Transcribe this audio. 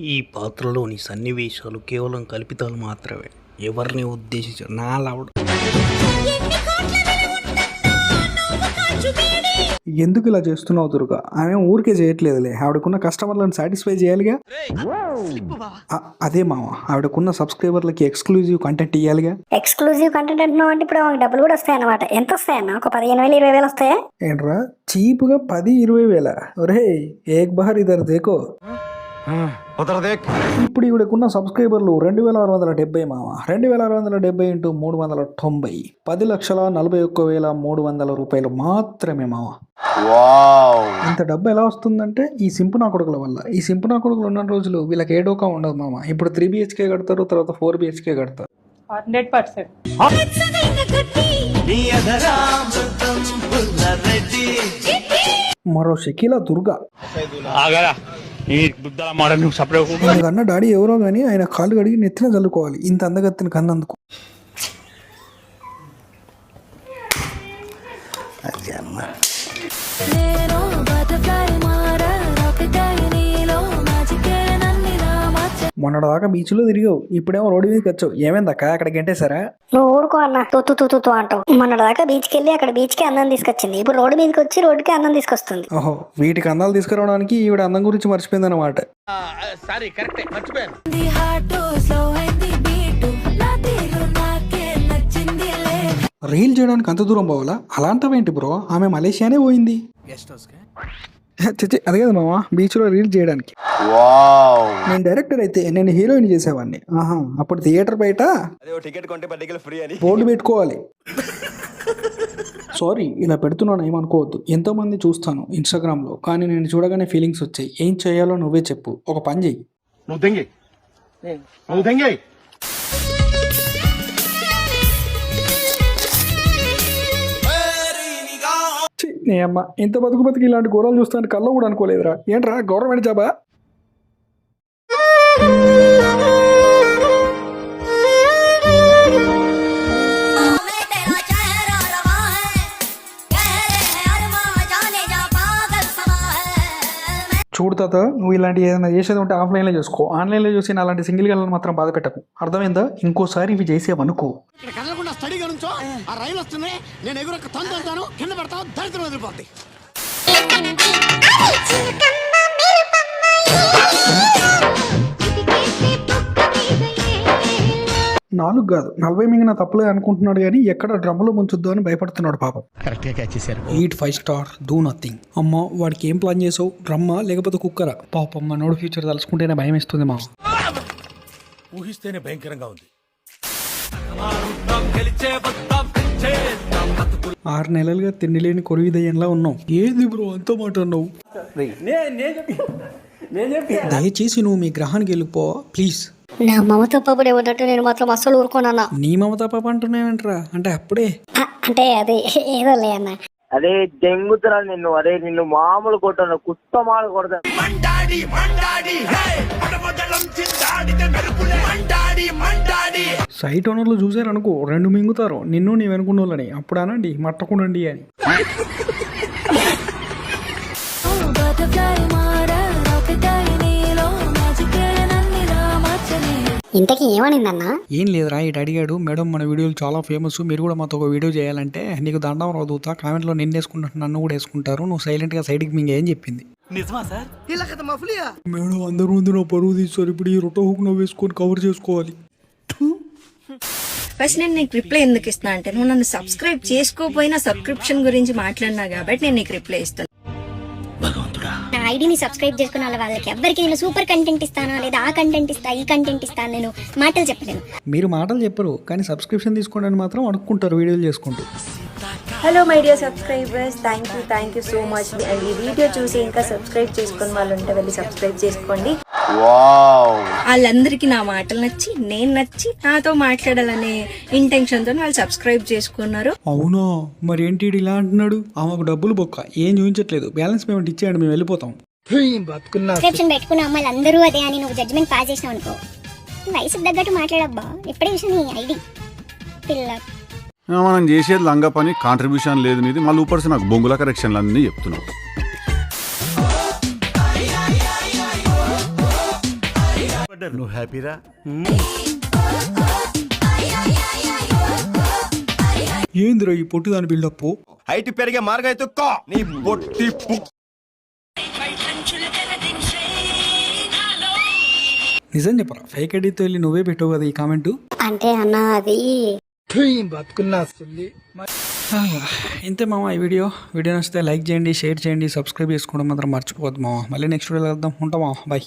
ఈ పాత్రలోని సన్నివేశాలు కేవలం కల్పితాలు మాత్రమే, ఎవరిని ఉద్దేశించి ఎందుకు ఇలా చేస్తున్నావు దుర్గా? ఆమె ఊరికే చేయట్లేదులే, ఆవిడకున్న కస్టమర్లను సాటిస్ఫై చేయాలిగా. అదే మామ, ఆవిడకున్న సబ్స్క్రైబర్లకి ఎక్స్క్లూజివ్ కంటెంట్ ఇవ్వాలిగా. ఎక్స్క్లూజివ్ కంటెంట్ అంటున్నావు అంటే ఇప్పుడు డబ్బులు కూడా వస్తాయి అన్నమాట. ఎంత వస్తాయన్న? ఒక 15,000 20,000 వస్తాయా? ఏంట్రా చీప్గా 10-20 వేల? ఒరే ఏక్ బహర్ ఇద్దరు దేకో. ఇప్పుడు ఈవిడకున్న సబ్స్క్రైబర్లు 2,670 మామ. 2,670 ఇంటూ 390, 10,41,300 రూపాయలు మాత్రమే మామ. ఇంత డబ్బు ఎలా వస్తుందంటే ఈ సింపునా కొడుకుల వల్ల. ఈ సింపునా కొడుకులు ఉన్న రోజులు వీళ్ళకి ఏ డోకా ఉండదు మామ. ఇప్పుడు 3 BHK కడతారు, తర్వాత 4 BHK కడతారు. 100%. మరో షకీలా దుర్గా. అన్న డాడీ ఎవరో గానీ ఆయన కాళ్ళు కడిగి నెత్తిన చల్లుకోవాలి, ఇంత అందగత్తిని కన్నందుకు. మొన్నటిదాకా బీచ్లో తిరిగావు, ఇప్పుడేమో రోడ్డు మీదకి వచ్చావు. ఏమైందక్క అక్కడ గంటేశారా? నువ్వు ఊరుకో అన్న, తూ అంటావు. మొన్నటిదాకా బీచ్కి వెళ్ళి అక్కడ బీచ్కి అందం తీసుకొచ్చింది, ఇప్పుడు రోడ్డు మీదకి వచ్చి రోడ్డుకి అందం తీసుకొస్తుంది. ఓహో, వీటికి అందాలు తీసుకురావడానికి ఈవిడ అందం గురించి మర్చిపోయింది అనమాట. రీల్ చేయడానికి అంత దూరం పోవాలా? అలాంటివేంటి బ్రో, ఆమె మలేషియానే పోయింది. అదే కదా మామ, బీచ్ లో రీల్ చేయడానికి. నేను డైరెక్టర్ అయితే నేను హీరోయిన్ చేసేవాడిని. అప్పుడు థియేటర్ బయట బోర్డు పెట్టుకోవాలి. సారీ ఇలా పెడుతున్నాను ఏమనుకోవద్దు. ఎంతో మంది చూస్తాను ఇన్స్టాగ్రామ్ లో, కానీ నేను చూడగానే ఫీలింగ్స్ వచ్చాయి. ఏం చేయాలో నువ్వే చెప్పు, ఒక పని చెయ్యి. నీ అమ్మ, ఇంత బతుకు ఇలాంటి ఘోరాలు చూస్తాను కల్లో కూడా అనుకోలేదురా. ఏంట్రా గవర్నమెంట్ జాబా? చూడు తాత, నువ్వు ఇలాంటి ఏదైనా చేసేది ఉంటే ఆఫ్లైన్లో చూసుకో. ఆన్లైన్లో చూసి నా అలాంటి సింగిల్ గర్లను మాత్రం బాధ పెట్టకు, అర్థమైందా? ఇంకోసారి ఇవి చేసేవనుకో. నాలుగు కాదు 40 మింగిన తప్పులే అనుకుంటున్నాడు కానీ ఎక్కడ డ్రమ్ములో ముంచుద్దు అని భయపడుతున్నాడు పాపం. Eat 5 star, do nothing. అమ్మ వాడికి ఏం ప్లాన్ చేసావు? డ్రమ్మా లేకపోతే కుక్కరా? పాపం మనోడు ఫ్యూచర్ తలుచుకుంటేనే భయం వేస్తుంది మా. ఊహిస్తేనే భయంకరంగా ఉంది. 6 నెలలుగా తిండి లేని కొరివి దయ్యంలా ఉన్నావు. ఏది బ్రో అంత మాట అన్నావు? దయచేసి నువ్వు మీ గ్రహానికి వెళ్ళిపో ప్లీజ్. నా మమత పాపడు ఏమన్నట్టు నేను మాత్రం అస్సలు ఊరుకోనన్నా. నీ మమత పాప అంటున్నావేంట్రా? అంటే అప్పుడే అంటే అదే ఏదో లే అన్న. అదే దెంగుతున్నా నిన్ను, అదే నిన్ను మామూలు కొట్టాను, కుత్తమాలు కొడతాను. సైట్ ఓనర్లు చూసారనుకో 2 మింగుతారు నిన్ను నీ వెనుకున్న వాళ్ళని. అప్పుడు అనండి మట్టకుండండి అని. ఇంతకీ ఏమనిందన్నా? ఏం లేదురా, ఇటు అడిగాడు, మేడం మన వీడియోలు చాలా ఫేమస్, మీరు కూడా మాతో ఒక వీడియో చేయాలంటే నీకు దండం రాదుతా, కామెంట్లో నిన్ను వేసుకుంటున్నా నన్ను కూడా వేసుకుంటారు, నువ్వు సైలెంట్ గా సైడ్కి మింగ ఏం చెప్పింది. మేడం అందరూ ముందు నా పరువు తీస్తారు, ఇప్పుడు ఈ రొట్టో హుక్ నువ్వు వేసుకొని కవర్ చేసుకోవాలి. ఫస్ట్ నేను నీకు రిప్లై ఎందుకు ఇస్తున్నా అంటే, నువ్వు నన్ను సబ్స్క్రైబ్ చేసుకోపోయినా సబ్స్క్రిప్షన్ గురించి మాట్లాడినా కాబట్టి నేను నీకు రిప్లై ఇస్తాను. నా ఐడిని సబ్స్క్రైబ్ చేసుకున్న వాళ్ళకి ఎవరికి నేను సూపర్ కంటెంట్ ఇస్తానా, లేదా ఆ కంటెంట్ ఇస్తా ఈ కంటెంట్ ఇస్తాను, నేను మాటలు చెప్పలేను. మీరు మాటలు చెప్పరు కానీ సబ్స్క్రిప్షన్ తీసుకోండి మాత్రం అడుక్కుంటారు వీడియోలు చేసుకుంటూ. Hello my dear subscribers, thank you so much. And ఈ వీడియో చూసి ఇంకా సబ్స్క్రైబ్ చేసుకుని వాళ్ళు ఉంటే వెళ్ళి సబ్స్క్రైబ్ చేసుకోండి. వాళ్ళందరికీ నా మాటలు నచ్చి నేను నచ్చి నాతో మాట్లాడాలనే ఇంటెన్షన్ తో వాళ్ళు సబ్స్క్రైబ్ చేసుకున్నారు. అవునా? మరి ఏంటి ఇలా అంటున్నాడు? ఆమెకు డబ్బులు బొక్క, ఏం చూపించట్లేదు, బ్యాలెన్స్ పేమెంట్ ఇచ్చేయండి మేము వెళ్ళిపోతాం. సబ్స్క్రిప్షన్ పెట్టుకున్న అమ్మాయిలు అందరూ అదే అని నువ్వు జడ్జ్మెంట్ పాస్ చేసినావు అనుకో, వయసుకు తగ్గట్టు మాట్లాడబ్బా. ఎప్పుడే చూసిన నీ ఐడి పిల్ల. మనం చేసేది లంగా పని, కాంట్రిబ్యూషన్ లేదు నీది, మళ్ళీ ఊపర్సి నాకు బొంగుల కరెక్షన్లు అన్నీ చెప్తున్నావు. పడ్డారు. నువ్వు హ్యాపీరా? ఏందిరా ఈ పొట్టి దాని బిల్డప్? హైట్ పెరిగే మార్గం అయితే నీ పొట్టి నిజం చెప్పరా, ఫేక్ ఐడితో వెళ్ళి నువ్వే పెట్టావు కదా ఈ కామెంట్. అంటే అన్న అది ఇంతే మామ ఈ వీడియో నచ్చితే లైక్ చేయండి, షేర్ చేయండి, సబ్స్క్రైబ్ చేసుకోవడం మాత్రం మర్చిపోవద్దు మామ. మళ్ళీ నెక్స్ట్ వీడియోలో వెళ్దాం. ఉంటాం మామ, బాయ్.